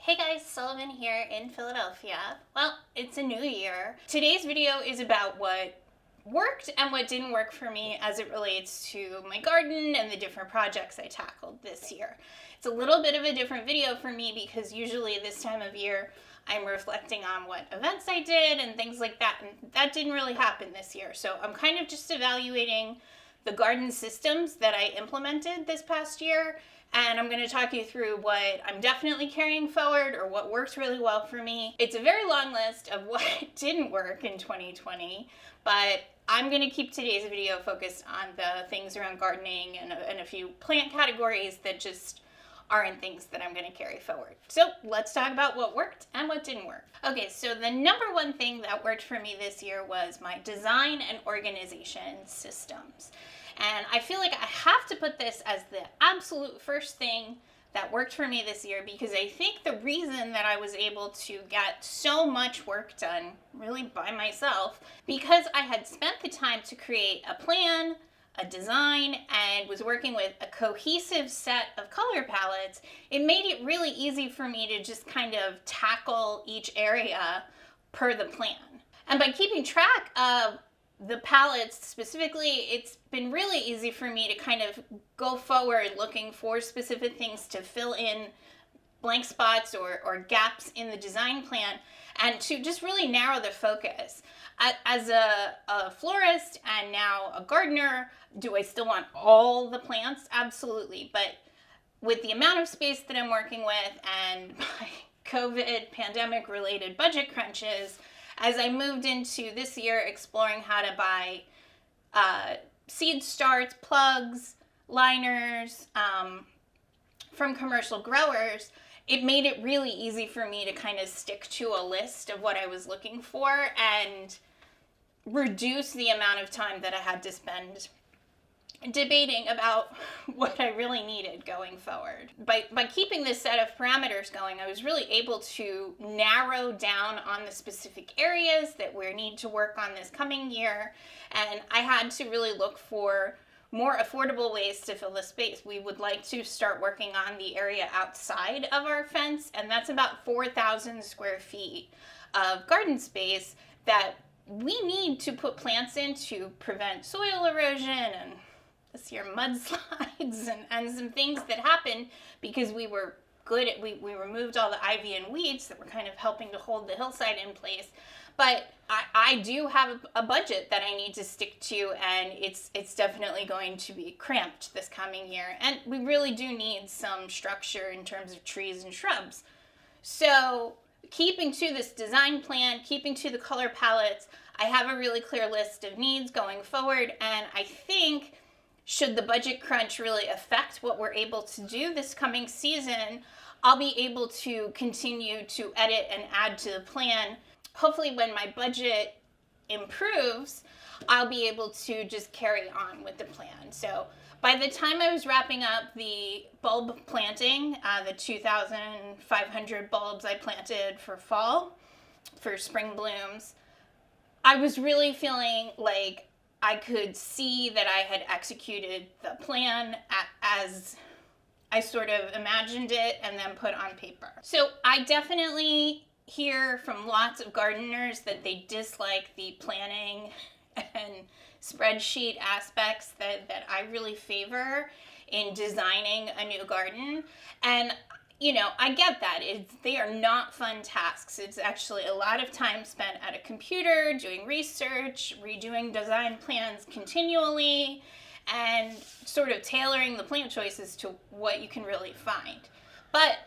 Hey guys, Sullivan here in Philadelphia. Well, it's a new year. Today's video is about what worked and what didn't work for me as it relates to my garden and the different projects I tackled this year. It's a little bit of a different video for me because usually this time of year I'm reflecting on what events I did and things like that, and that didn't really happen this year. So I'm kind of just evaluating the garden systems that I implemented this past year, and I'm going to talk you through what I'm definitely carrying forward or what works really well for me. It's a very long list of what didn't work in 2020, but I'm going to keep today's video focused on the things around gardening and a few plant categories that just aren't things that I'm going to carry forward. So let's talk about what worked and what didn't work. Okay, so the number one thing that worked for me this year was my design and organization systems. And I feel like I have to put this as the absolute first thing that worked for me this year, because I think the reason that I was able to get so much work done really by myself, because I had spent the time to create a plan, a design, and was working with a cohesive set of color palettes. It made it really easy for me to just kind of tackle each area per the plan. And by keeping track of the palettes specifically, it's been really easy for me to kind of go forward looking for specific things to fill in blank spots or gaps in the design plan, and to just really narrow the focus. As a florist and now a gardener, do I still want all the plants? Absolutely. But with the amount of space that I'm working with and my COVID pandemic related budget crunches, as I moved into this year exploring how to buy seed starts, plugs, liners from commercial growers, it made it really easy for me to kind of stick to a list of what I was looking for and reduce the amount of time that I had to spend debating about what I really needed going forward. By keeping this set of parameters going, I was really able to narrow down on the specific areas that we need to work on this coming year, and I had to really look for more affordable ways to fill the space. We would like to start working on the area outside of our fence, and that's about 4,000 square feet of garden space that we need to put plants in to prevent soil erosion and this year mudslides and some things that happened because we were good at, we removed all the ivy and weeds that were kind of helping to hold the hillside in place. But I do have a budget that I need to stick to, and it's definitely going to be cramped this coming year. And we really do need some structure in terms of trees and shrubs. So keeping to this design plan, keeping to the color palettes, I have a really clear list of needs going forward, and I think should the budget crunch really affect what we're able to do this coming season, I'll be able to continue to edit and add to the plan. Hopefully when my budget improves, I'll be able to just carry on with the plan. So by the time I was wrapping up the bulb planting, the 2,500 bulbs I planted for fall, for spring blooms, I was really feeling like I could see that I had executed the plan as I sort of imagined it and then put on paper. So I definitely hear from lots of gardeners that they dislike the planning and spreadsheet aspects that I really favor in designing a new garden. And you know, I get that. They are not fun tasks. It's actually a lot of time spent at a computer doing research, redoing design plans continually, and sort of tailoring the plant choices to what you can really find. But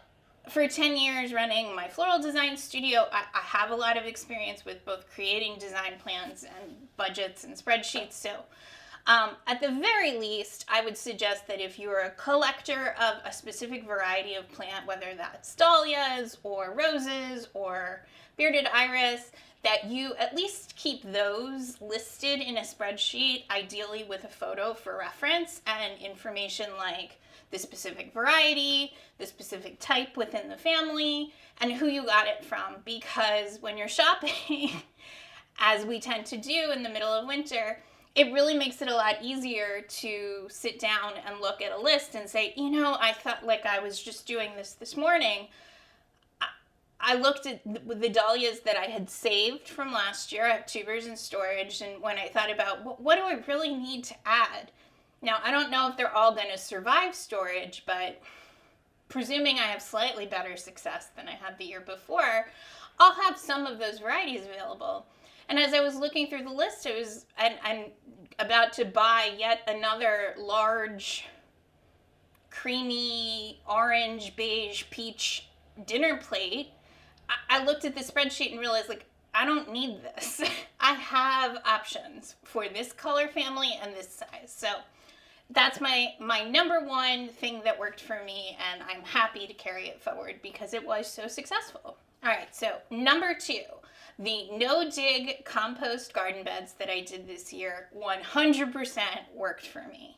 for 10 years running my floral design studio, I have a lot of experience with both creating design plans and budgets and spreadsheets. So at the very least, I would suggest that if you're a collector of a specific variety of plant, whether that's dahlias or roses or bearded iris, that you at least keep those listed in a spreadsheet, ideally with a photo for reference and information like the specific variety, the specific type within the family, and who you got it from. Because when you're shopping, as we tend to do in the middle of winter, it really makes it a lot easier to sit down and look at a list and say, you know, I thought like I was just doing this morning. I looked at the dahlias that I had saved from last year. I have tubers in storage, and when I thought about what do I really need to add? Now, I don't know if they're all going to survive storage, but presuming I have slightly better success than I had the year before, I'll have some of those varieties available. And as I was looking through the list, I'm about to buy yet another large, creamy, orange, beige, peach dinner plate. I looked at the spreadsheet and realized, like, I don't need this. I have options for this color family and this size. So that's my number one thing that worked for me, and I'm happy to carry it forward because it was so successful. All right, so number 2, the no-dig compost garden beds that I did this year 100% worked for me.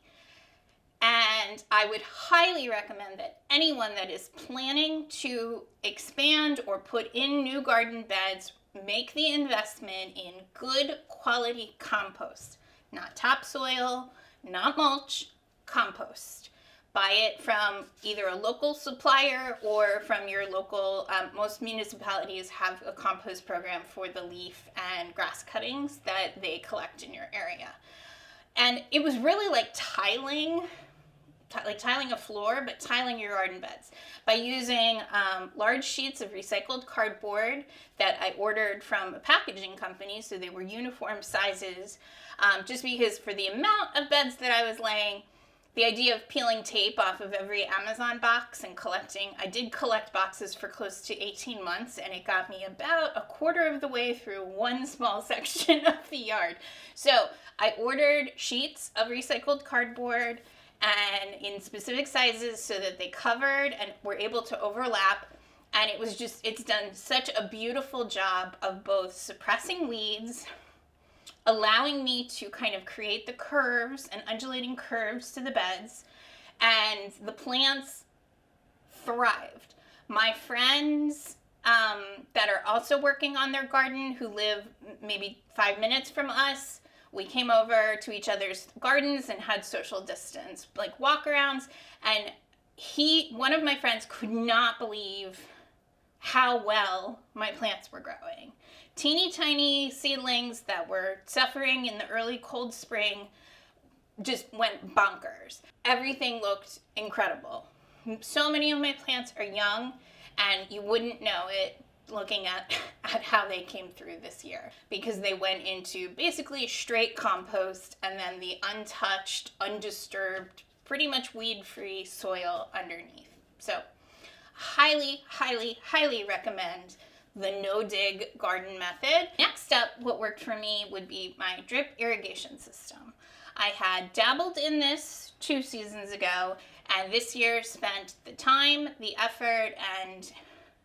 And I would highly recommend that anyone that is planning to expand or put in new garden beds make the investment in good quality compost. Not topsoil, not mulch, compost. Buy it from either a local supplier or from your local, most municipalities have a compost program for the leaf and grass cuttings that they collect in your area. And it was really like tiling a floor, but tiling your garden beds by using large sheets of recycled cardboard that I ordered from a packaging company, so they were uniform sizes, just because for the amount of beds that I was laying, the idea of peeling tape off of every Amazon box and collecting, I did collect boxes for close to 18 months, and it got me about a quarter of the way through one small section of the yard. So I ordered sheets of recycled cardboard and in specific sizes so that they covered and were able to overlap. And it's done such a beautiful job of both suppressing weeds, allowing me to kind of create the curves and undulating curves to the beds, and the plants thrived. My friends that are also working on their garden, who live maybe 5 minutes from us, we came over to each other's gardens and had social distance, like walk-arounds, and one of my friends could not believe how well my plants were growing. Teeny tiny seedlings that were suffering in the early cold spring just went bonkers. Everything looked incredible. So many of my plants are young, and you wouldn't know it looking at how they came through this year, because they went into basically straight compost and then the untouched, undisturbed, pretty much weed-free soil underneath. So highly, highly, highly recommend the no-dig garden method. Next up, what worked for me would be my drip irrigation system. I had dabbled in this 2 seasons ago, and this year spent the time, the effort, and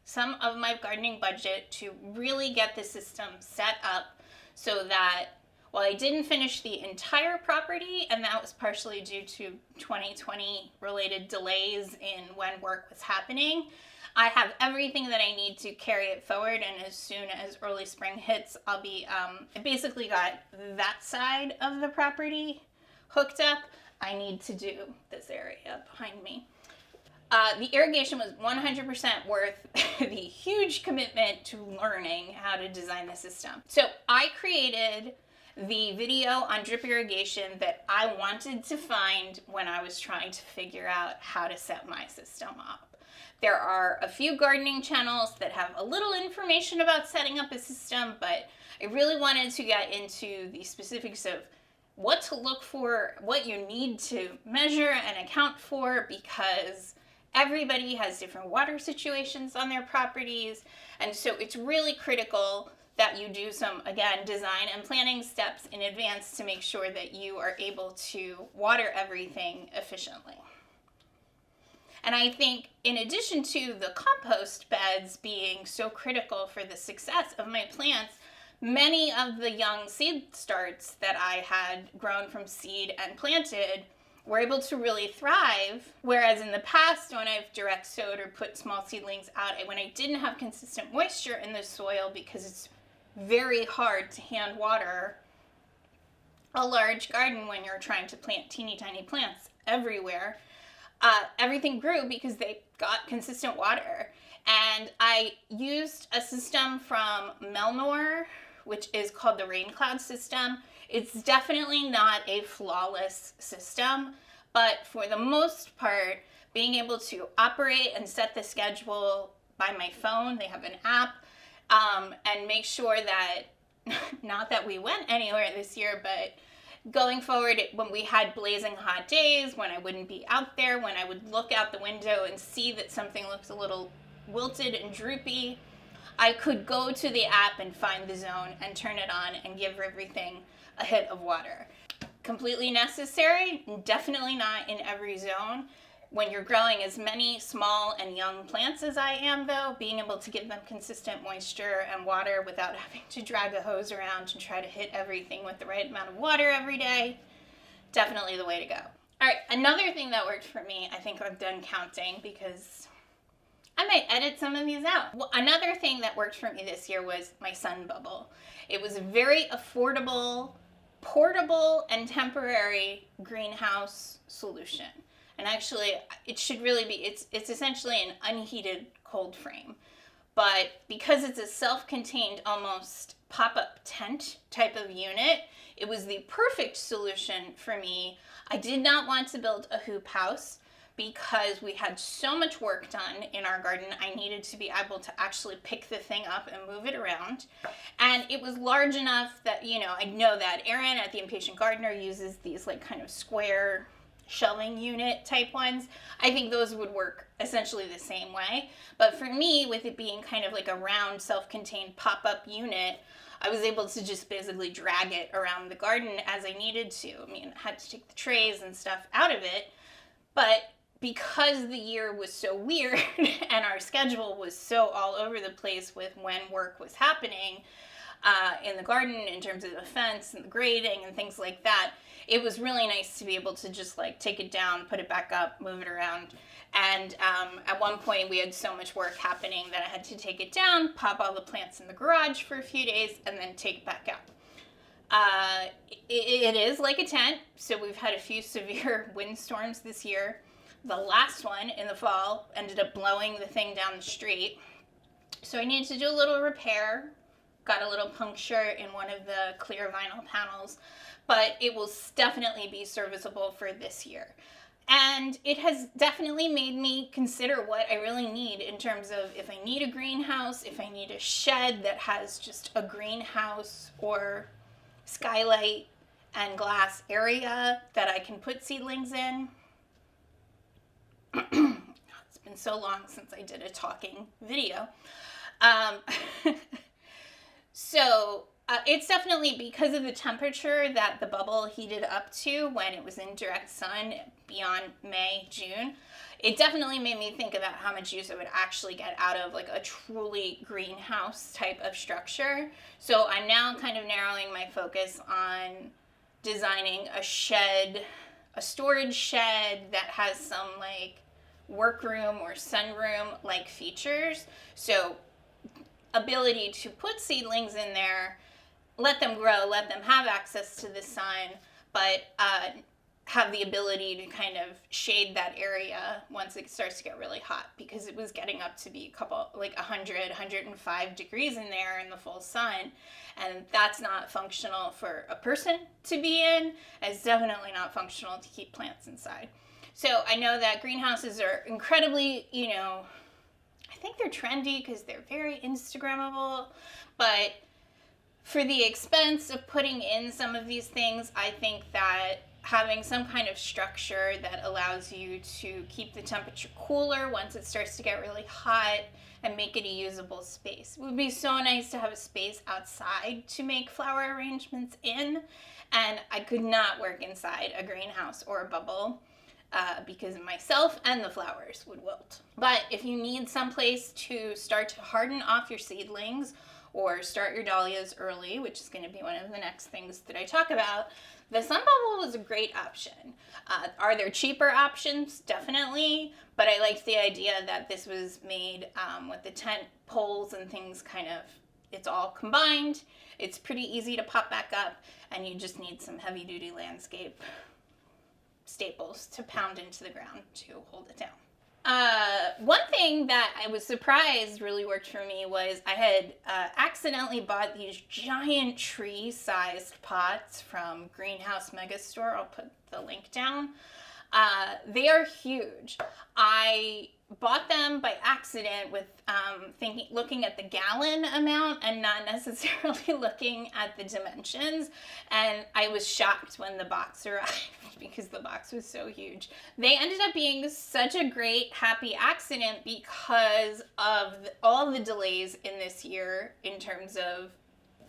some of my gardening budget to really get the system set up so that while I didn't finish the entire property, and that was partially due to 2020 related delays in when work was happening, I have everything that I need to carry it forward, and as soon as early spring hits, I'll be, I basically got that side of the property hooked up. I need to do this area behind me. The irrigation was 100% worth the huge commitment to learning how to design the system. So I created the video on drip irrigation that I wanted to find when I was trying to figure out how to set my system up. There are a few gardening channels that have a little information about setting up a system, but I really wanted to get into the specifics of what to look for, what you need to measure and account for, because everybody has different water situations on their properties, and so it's really critical that you do some, again, design and planning steps in advance to make sure that you are able to water everything efficiently. And I think in addition to the compost beds being so critical for the success of my plants, many of the young seed starts that I had grown from seed and planted were able to really thrive, whereas in the past when I've direct sowed or put small seedlings out, when I didn't have consistent moisture in the soil, because it's very hard to hand water a large garden when you're trying to plant teeny tiny plants everywhere, everything grew because they got consistent water. And I used a system from Melnor, which is called the Rain Cloud system. It's definitely not a flawless system, but for the most part, being able to operate and set the schedule by my phone, they have an app, and make sure that, not that we went anywhere this year, but going forward, when we had blazing hot days, when I wouldn't be out there, when I would look out the window and see that something looks a little wilted and droopy, I could go to the app and find the zone and turn it on and give everything a hit of water. Completely necessary, definitely not in every zone. When you're growing as many small and young plants as I am, though, being able to give them consistent moisture and water without having to drag a hose around and try to hit everything with the right amount of water every day, definitely the way to go. All right, another thing that worked for me, I think I'm done counting because I might edit some of these out. Well, another thing that worked for me this year was my sun bubble. It was a very affordable, portable, and temporary greenhouse solution. And actually, it should really be, it's essentially an unheated cold frame. But because it's a self-contained, almost pop-up tent type of unit, it was the perfect solution for me. I did not want to build a hoop house because we had so much work done in our garden. I needed to be able to actually pick the thing up and move it around. And it was large enough that, I know that Erin at The Impatient Gardener uses these like kind of square shelving unit type ones. I think those would work essentially the same way. But for me, with it being kind of like a round self-contained pop-up unit, I was able to just basically drag it around the garden as I needed to. I mean, I had to take the trays and stuff out of it, but because the year was so weird and our schedule was so all over the place with when work was happening in the garden in terms of the fence and the grading and things like that, it was really nice to be able to just like take it down, put it back up, move it around. And at one point we had so much work happening that I had to take it down, pop all the plants in the garage for a few days, and then take it back out. It is like a tent, so we've had a few severe windstorms this year. The last one in the fall ended up blowing the thing down the street. So I needed to do a little repair, got a little puncture in one of the clear vinyl panels, but it will definitely be serviceable for this year. And it has definitely made me consider what I really need in terms of if I need a greenhouse, if I need a shed that has just a greenhouse or skylight and glass area that I can put seedlings in. It's been so long since I did a talking video. It's definitely because of the temperature that the bubble heated up to when it was in direct sun beyond May, June. It definitely made me think about how much use I would actually get out of like a truly greenhouse type of structure. So I'm now kind of narrowing my focus on designing a shed, a storage shed that has some like workroom or sunroom like features. So ability to put seedlings in there, let them grow, let them have access to the sun, but have the ability to kind of shade that area once it starts to get really hot, because it was getting up to be 105 degrees in there in the full sun, and that's not functional for a person to be in. It's definitely not functional to keep plants inside. So I know that greenhouses are incredibly, I think they're trendy because they're very Instagrammable, but for the expense of putting in some of these things, I think that having some kind of structure that allows you to keep the temperature cooler once it starts to get really hot and make it a usable space. It would be so nice to have a space outside to make flower arrangements in, and I could not work inside a greenhouse or a bubble. Because myself and the flowers would wilt. But if you need some place to start to harden off your seedlings or start your dahlias early, which is going to be one of the next things that I talk about, the sun bubble was a great option. Are there cheaper options? Definitely. But I liked the idea that this was made with the tent poles and things it's all combined. It's pretty easy to pop back up, and you just need some heavy-duty landscape staples to pound into the ground to hold it down. One thing that I was surprised really worked for me was I had accidentally bought these giant tree-sized pots from Greenhouse Megastore. I'll put the link down. They are huge. I bought them by accident with looking at the gallon amount and not necessarily looking at the dimensions, and I was shocked when the box arrived because the box was so huge. They ended up being such a great happy accident because of all the delays in this year in terms of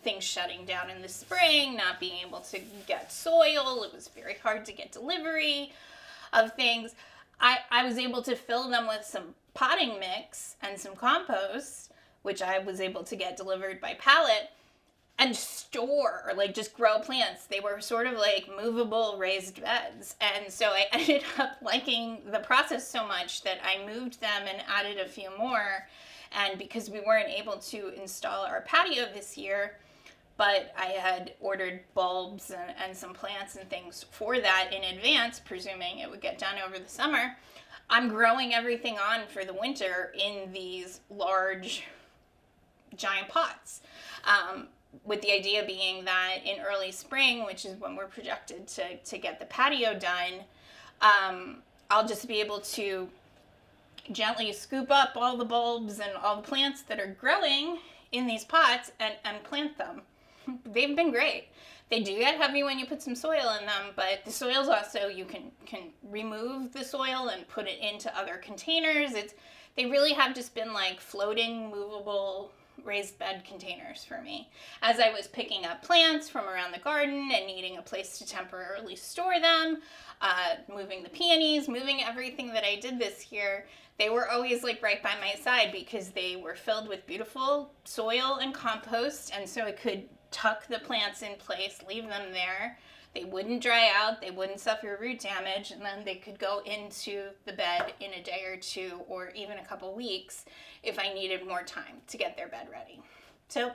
things shutting down in the spring, not being able to get soil. It was very hard to get delivery of things. I was able to fill them with some potting mix and some compost, which I was able to get delivered by pallet, and store, or like just grow plants. They were sort of like movable raised beds. And so I ended up liking the process so much that I moved them and added a few more. And because we weren't able to install our patio this year, but I had ordered bulbs and some plants and things for that in advance, presuming it would get done over the summer, I'm growing everything on for the winter in these large, giant pots. With the idea being that in early spring, which is when we're projected to get the patio done, I'll just be able to gently scoop up all the bulbs and all the plants that are growing in these pots and plant them. They've been great. They do get heavy when you put some soil in them, but the soil's also, you can remove the soil and put it into other containers. They really have just been like floating, movable, raised bed containers for me. As I was picking up plants from around the garden and needing a place to temporarily store them, moving the peonies, moving everything that I did this year, they were always like right by my side because they were filled with beautiful soil and compost, and so I could tuck the plants in place, leave them there. They wouldn't dry out, they wouldn't suffer root damage, and then they could go into the bed in a day or two or even a couple weeks if I needed more time to get their bed ready. So,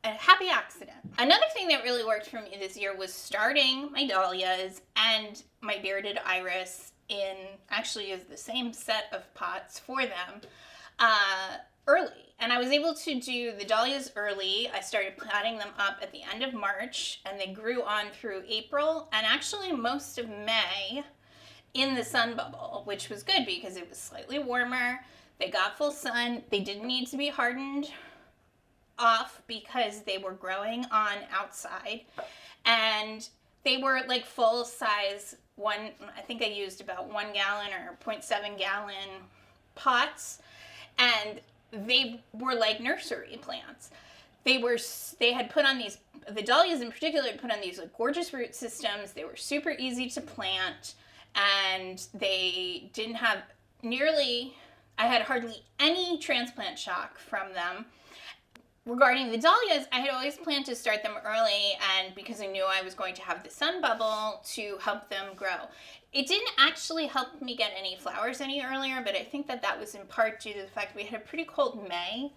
a happy accident. Another thing that really worked for me this year was starting my dahlias and my bearded iris in, actually is the same set of pots for them, early. And I was able to do the dahlias early. I started planting them up at the end of March, and they grew on through April and actually most of May in the sun bubble, which was good because it was slightly warmer. They got full sun. They didn't need to be hardened off because they were growing on outside. And they were like full size I think I used about 1 gallon or 0.7 gallon pots. And they were like nursery plants. They had put on these, the dahlias in particular, had put on these like gorgeous root systems. They were super easy to plant, and they didn't have I had hardly any transplant shock from them. Regarding the dahlias, I had always planned to start them early, and because I knew I was going to have the sun bubble to help them grow. It didn't actually help me get any flowers any earlier, but I think that was in part due to the fact we had a pretty cold May,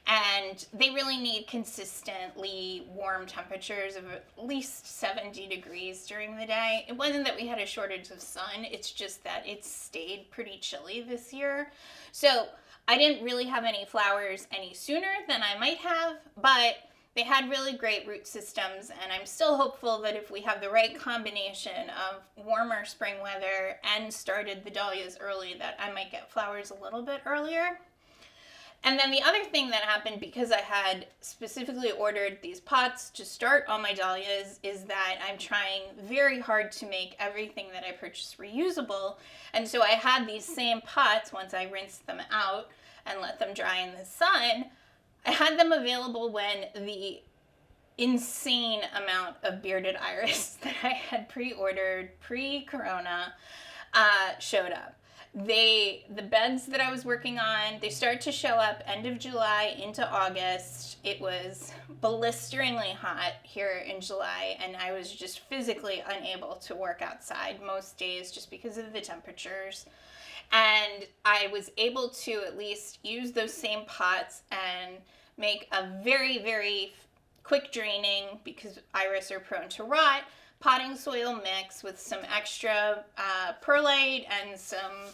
and they really need consistently warm temperatures of at least 70 degrees during the day. It wasn't that we had a shortage of sun, it's just that it stayed pretty chilly this year. So I didn't really have any flowers any sooner than I might have, but they had really great root systems, and I'm still hopeful that if we have the right combination of warmer spring weather and started the dahlias early, that I might get flowers a little bit earlier. And then the other thing that happened, because I had specifically ordered these pots to start all my dahlias, is that I'm trying very hard to make everything that I purchase reusable. And so I had these same pots, once I rinsed them out and let them dry in the sun, I had them available when the insane amount of bearded iris that I had pre-ordered pre-corona showed up. The beds that I was working on, they started to show up end of July into August. It was blisteringly hot here in July, and I was just physically unable to work outside most days just because of the temperatures. And I was able to at least use those same pots and make a very, very quick draining, because iris are prone to rot, potting soil mix with some extra perlite and some,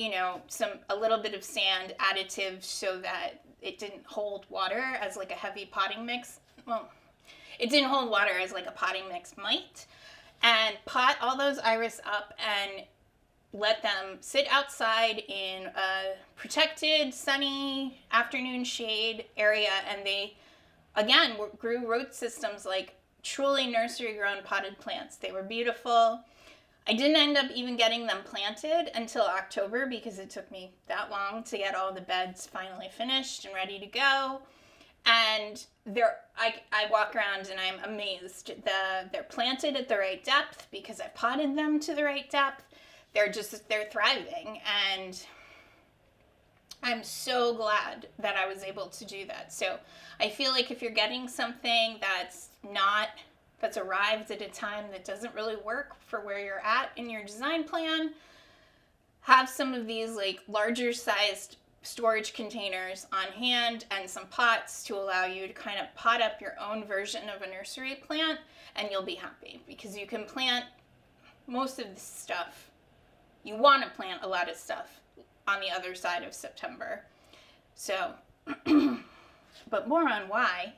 a little bit of sand additive so that it didn't hold water as like a heavy potting mix. Well, it didn't hold water as like a potting mix might. And pot all those iris up and let them sit outside in a protected, sunny afternoon shade area. And they, again, grew root systems like truly nursery-grown potted plants. They were beautiful. I didn't end up even getting them planted until October because it took me that long to get all the beds finally finished and ready to go. And I walk around and I'm amazed. They're planted at the right depth because I potted them to the right depth. They're thriving, and I'm so glad that I was able to do that. So I feel like if you're getting something that's arrived at a time that doesn't really work for where you're at in your design plan, have some of these like larger sized storage containers on hand and some pots to allow you to kind of pot up your own version of a nursery plant, and you'll be happy because you can plant most of this stuff. You want to plant a lot of stuff on the other side of September. So, but more on why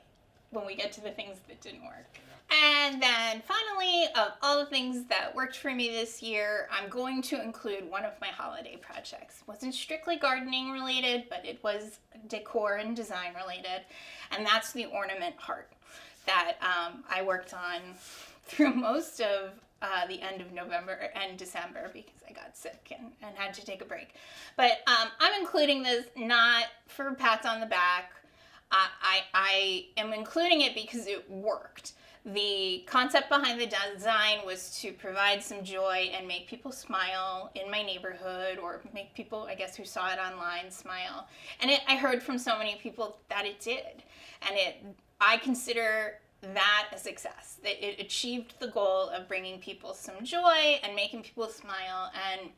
when we get to the things that didn't work. And then finally, of all the things that worked for me this year, I'm going to include one of my holiday projects. It wasn't strictly gardening related, but it was decor and design related. And that's the ornament heart that I worked on through most of the end of November and December because I got sick and had to take a break. But I'm including this not for pats on the back. I am including it because it worked. The concept behind the design was to provide some joy and make people smile in my neighborhood, or make people, I guess, who saw it online smile. And I heard from so many people that it did. And I consider that a success. That it achieved the goal of bringing people some joy and making people smile. And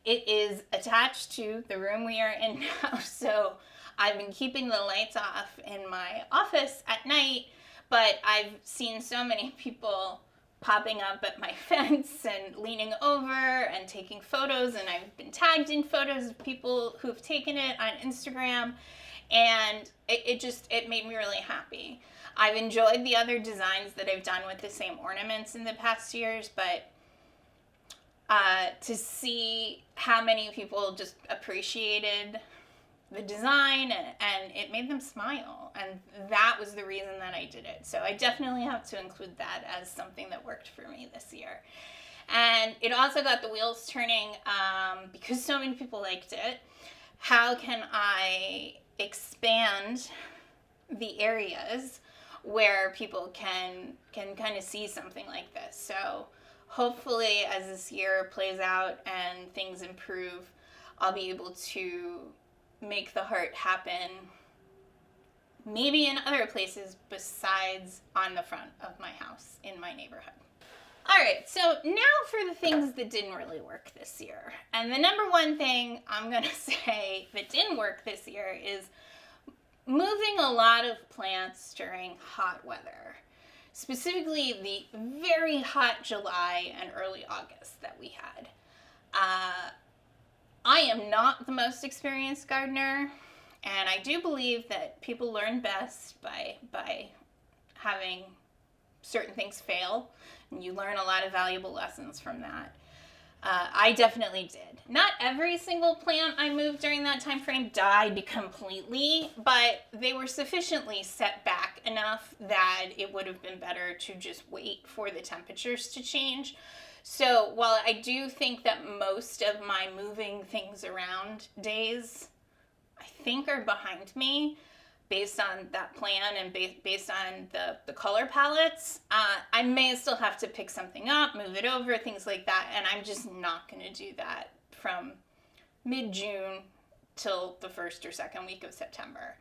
it is attached to the room we are in now. So I've been keeping the lights off in my office at night, but I've seen so many people popping up at my fence and leaning over and taking photos, and I've been tagged in photos of people who've taken it on Instagram, and it made me really happy. I've enjoyed the other designs that I've done with the same ornaments in the past years, but to see how many people just appreciated the design and it made them smile, and that was the reason that I did it. So I definitely have to include that as something that worked for me this year. And it also got the wheels turning because so many people liked it. How can I expand the areas where people can kind of see something like this? So hopefully as this year plays out and things improve, I'll be able to make the heart happen maybe in other places besides on the front of my house in my neighborhood. All right, so now for the things that didn't really work this year. And the number one thing I'm going to say that didn't work this year is moving a lot of plants during hot weather. Specifically the very hot July and early August that we had. I am not the most experienced gardener, and I do believe that people learn best by having certain things fail, and you learn a lot of valuable lessons from that. I definitely did. Not every single plant I moved during that time frame died completely, but they were sufficiently set back enough that it would have been better to just wait for the temperatures to change. So while I do think that most of my moving things around days, I think, are behind me based on that plan and based on the color palettes, I may still have to pick something up, move it over, things like that, and I'm just not going to do that from mid-June till the first or second week of September.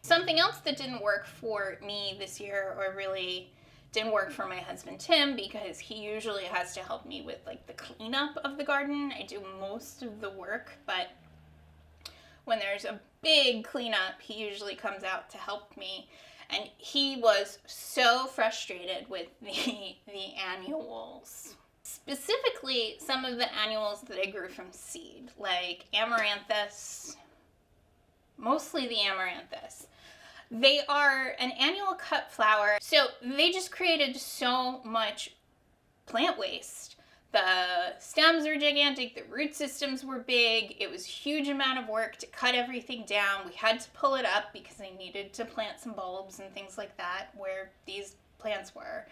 Something else that didn't work for me this year, or really didn't work for my husband Tim, because he usually has to help me with like the cleanup of the garden. I do most of the work, but when there's a big cleanup, he usually comes out to help me. And he was so frustrated with the annuals Specifically, some of the annuals that I grew from seed, like amaranthus, mostly the amaranthus. They are an annual cut flower, so they just created so much plant waste. The stems are gigantic, the root systems were big, it was a huge amount of work to cut everything down. We had to pull it up because I needed to plant some bulbs and things like that where these plants were.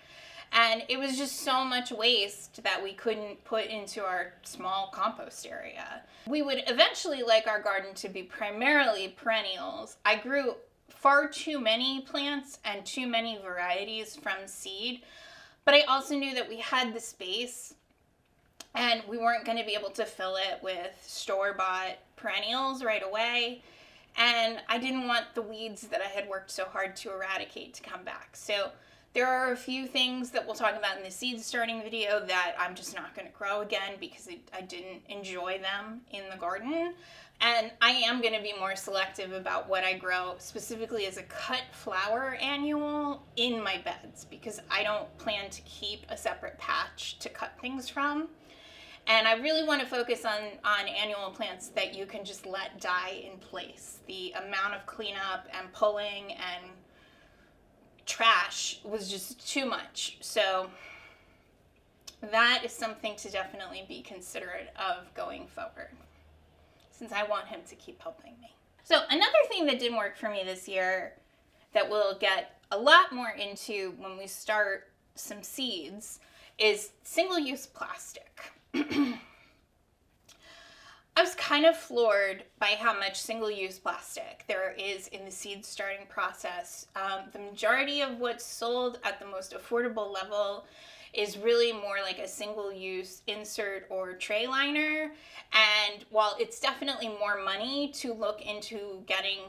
And it was just so much waste that we couldn't put into our small compost area. We would eventually like our garden to be primarily perennials. I grew far too many plants and too many varieties from seed, but I also knew that we had the space and we weren't going to be able to fill it with store-bought perennials right away. And I didn't want the weeds that I had worked so hard to eradicate to come back. So there are a few things that we'll talk about in the seed starting video that I'm just not going to grow again because I didn't enjoy them in the garden. And I am going to be more selective about what I grow, specifically as a cut flower annual in my beds, because I don't plan to keep a separate patch to cut things from. And I really want to focus on annual plants that you can just let die in place. The amount of cleanup and pulling and trash was just too much. So that is something to definitely be considerate of going forward, since I want him to keep helping me. So another thing that didn't work for me this year that we'll get a lot more into when we start some seeds is single-use plastic. I was kind of floored by how much single-use plastic there is in the seed starting process. The majority of what's sold at the most affordable level is really more like a single-use insert or tray liner. And while it's definitely more money to look into getting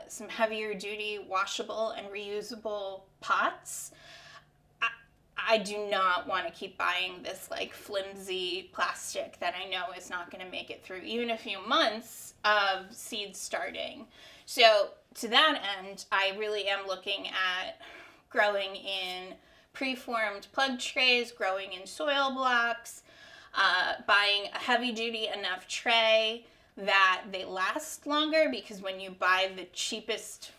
some heavier duty washable and reusable pots, I do not want to keep buying this like flimsy plastic that I know is not going to make it through even a few months of seed starting. So to that end, I really am looking at growing in preformed plug trays, growing in soil blocks, buying a heavy duty enough tray that they last longer, because when you buy the cheapest,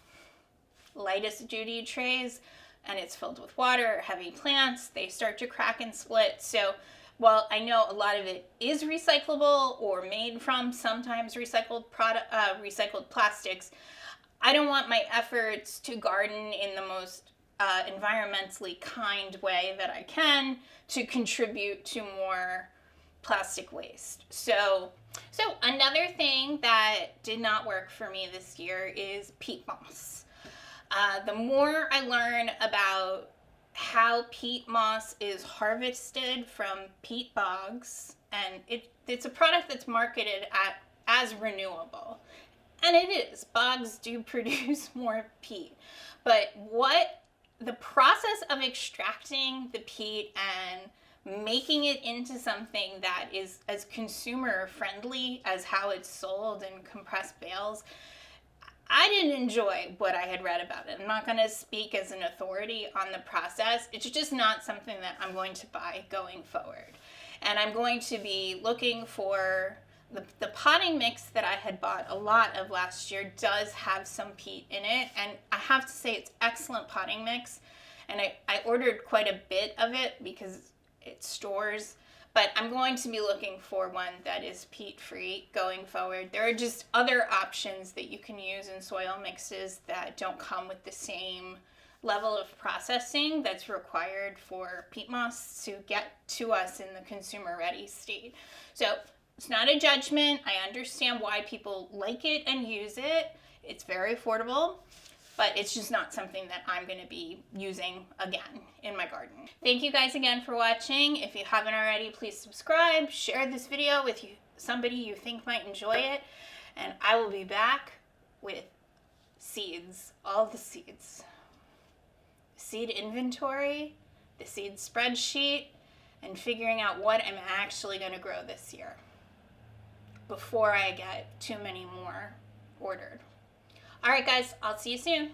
lightest duty trays, and it's filled with water or heavy plants, they start to crack and split. So while I know a lot of it is recyclable or made from sometimes recycled plastics, I don't want my efforts to garden in the most environmentally kind way that I can to contribute to more plastic waste. So another thing that did not work for me this year is peat moss. The more I learn about how peat moss is harvested from peat bogs, and it's a product that's marketed as renewable, and it is. Bogs do produce more peat, but the process of extracting the peat and making it into something that is as consumer friendly as how it's sold in compressed bales, I didn't enjoy what I had read about it. I'm not going to speak as an authority on the process. It's just not something that I'm going to buy going forward. And I'm going to be looking for the potting mix that I had bought a lot of last year does have some peat in it. And I have to say it's excellent potting mix. And I ordered quite a bit of it because it stores. But I'm going to be looking for one that is peat-free going forward. There are just other options that you can use in soil mixes that don't come with the same level of processing that's required for peat moss to get to us in the consumer-ready state. So it's not a judgment. I understand why people like it and use it. It's very affordable. But it's just not something that I'm going to be using again in my garden. Thank you guys again for watching. If you haven't already, please subscribe, share this video with somebody you think might enjoy it, and I will be back with seeds, all the seeds. Seed inventory, the seed spreadsheet, and figuring out what I'm actually going to grow this year before I get too many more ordered. All right, guys, I'll see you soon.